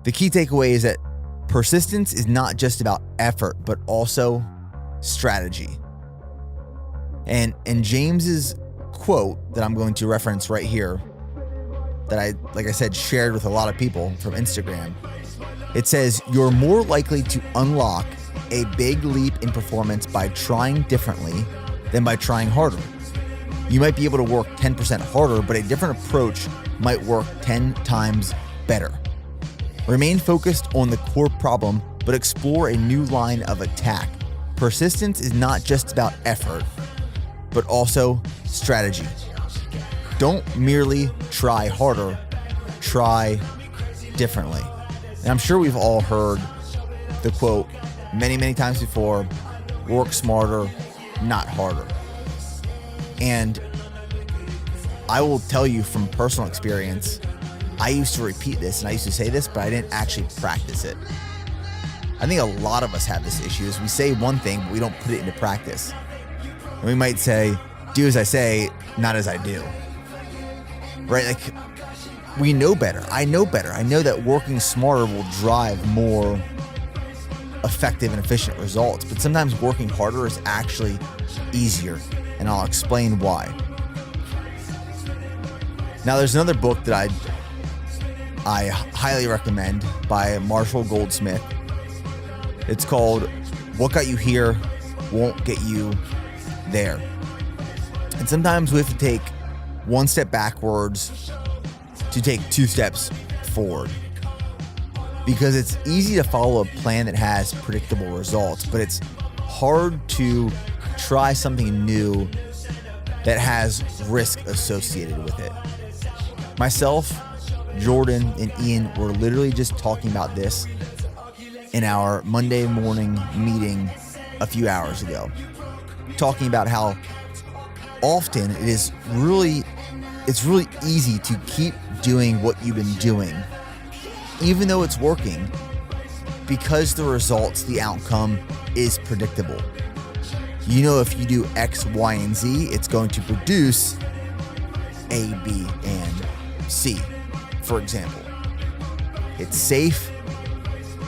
The key takeaway is that persistence is not just about effort, but also strategy. And James's quote that I'm going to reference right here, that I, like I said, shared with a lot of people from Instagram, it says, "You're more likely to unlock a big leap in performance by trying differently than by trying harder. You might be able to work 10% harder, but a different approach might work 10 times better. Remain focused on the core problem, but explore a new line of attack. Persistence is not just about effort, but also strategy. Don't merely try harder, try differently." And I'm sure we've all heard the quote many, many times before, work smarter, not harder. And I will tell you from personal experience, I used to repeat this and I used to say this, but I didn't actually practice it. I think a lot of us have this issue is we say one thing, but we don't put it into practice. And we might say, do as I say, not as I do. Right? Like, we know better. I know better. I know that working smarter will drive more effective and efficient results, but sometimes working harder is actually easier, and I'll explain why. Now, there's another book that I highly recommend by Marshall Goldsmith. It's called What Got You Here Won't Get You There. And sometimes we have to take one step backwards to take two steps forward, because it's easy to follow a plan that has predictable results, but it's hard to try something new that has risk associated with it. Myself, Jordan, and Ian were literally just talking about this in our Monday morning meeting a few hours ago, talking about how often it's really easy to keep doing what you've been doing, even though it's working, because the results, the outcome is predictable. You know, if you do X, Y, and Z, it's going to produce A, B, and C, for example. It's safe,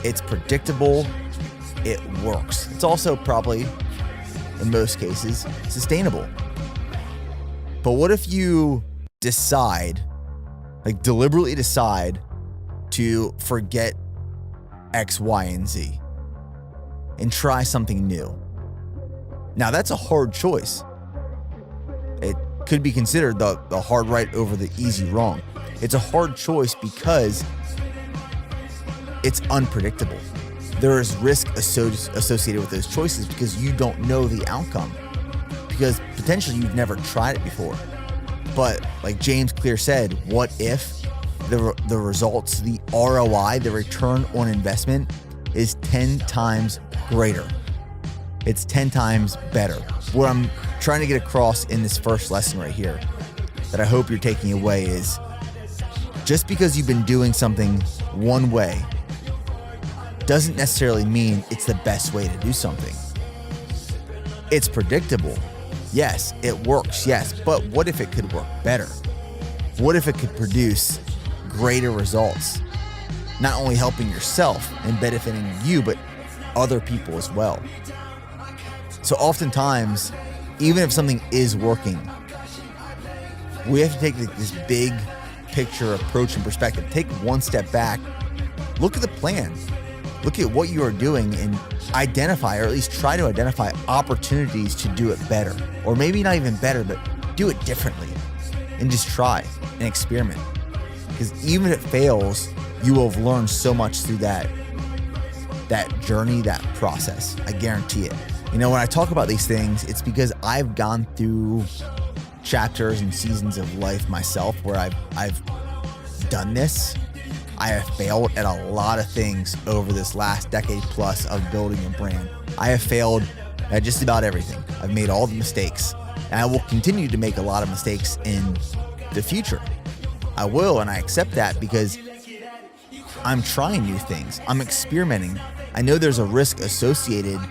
it's predictable, it works. It's also probably, in most cases, sustainable. But what if you decide, like deliberately decide, to forget X, Y, and Z and try something new? Now, that's a hard choice. It could be considered the hard right over the easy wrong. It's a hard choice because it's unpredictable. There is risk associated with those choices because you don't know the outcome, because potentially you've never tried it before. But like James Clear said, what if the results, the ROI, the return on investment, is 10 times greater? It's 10 times better. What I'm trying to get across in this first lesson right here, that I hope you're taking away, is just because you've been doing something one way doesn't necessarily mean it's the best way to do something. It's predictable. Yes, it works. Yes. But what if it could work better? What if it could produce greater results? Not only helping yourself and benefiting you, but other people as well. So oftentimes, even if something is working, we have to take this big picture approach and perspective. Take one step back, look at the plan, look at what you are doing, and identify, or at least try to identify, opportunities to do it better. Or maybe not even better, but do it differently, and just try and experiment. Because even if it fails, you will have learned so much through that journey, that process. I guarantee it. You know, when I talk about these things, it's because I've gone through chapters and seasons of life myself where I've done this. I have failed at a lot of things over this last decade plus of building a brand. I have failed at just about everything. I've made all the mistakes, and I will continue to make a lot of mistakes in the future. I will, and I accept that because I'm trying new things. I'm experimenting. I know there's a risk associated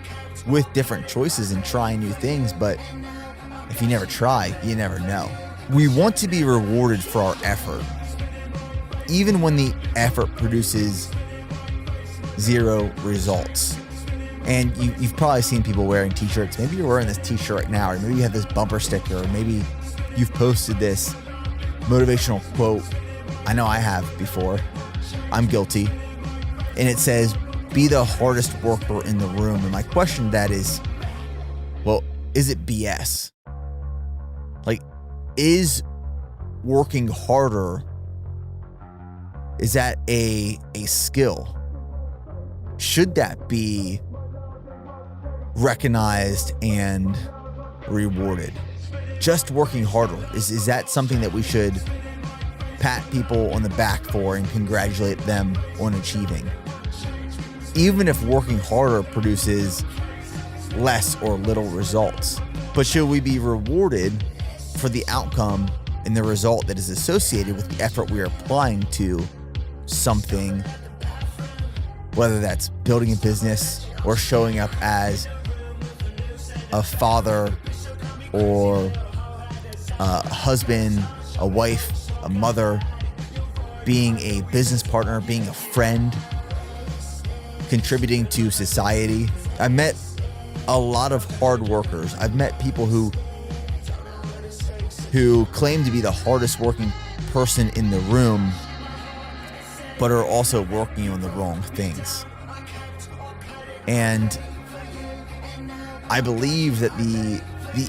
with different choices and trying new things, but if you never try, you never know. We want to be rewarded for our effort, even when the effort produces zero results. And you've probably seen people wearing t-shirts. Maybe you're wearing this t-shirt right now, or maybe you have this bumper sticker, or maybe you've posted this motivational quote. I know I have before. I'm guilty. And it says, be the hardest worker in the room. And my question to that is, well, is it BS? Like, is working harder, is that a skill? Should that be recognized and rewarded? Just working harder, is that something that we should pat people on the back for and congratulate them on achieving? Even if working harder produces less or little results. But should we be rewarded for the outcome and the result that is associated with the effort we are applying to something, whether that's building a business or showing up as a father or a husband, a wife, a mother, being a business partner, being a friend, contributing to society? I met a lot of hard workers. I've met people who claim to be the hardest working person in the room, but are also working on the wrong things. And I believe that the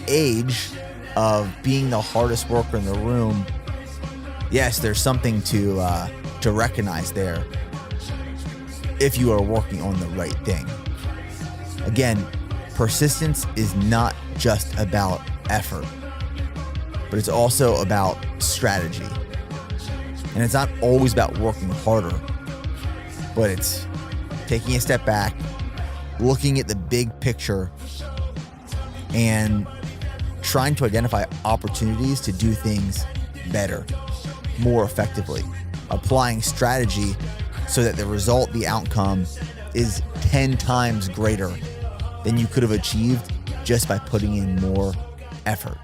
age of being the hardest worker in the room, yes, there's something to recognize there if you are working on the right thing. Again, persistence is not just about effort, but it's also about strategy. And it's not always about working harder, but it's taking a step back, looking at the big picture, and trying to identify opportunities to do things better, more effectively, applying strategy so that the result, the outcome, is 10 times greater than you could have achieved just by putting in more effort.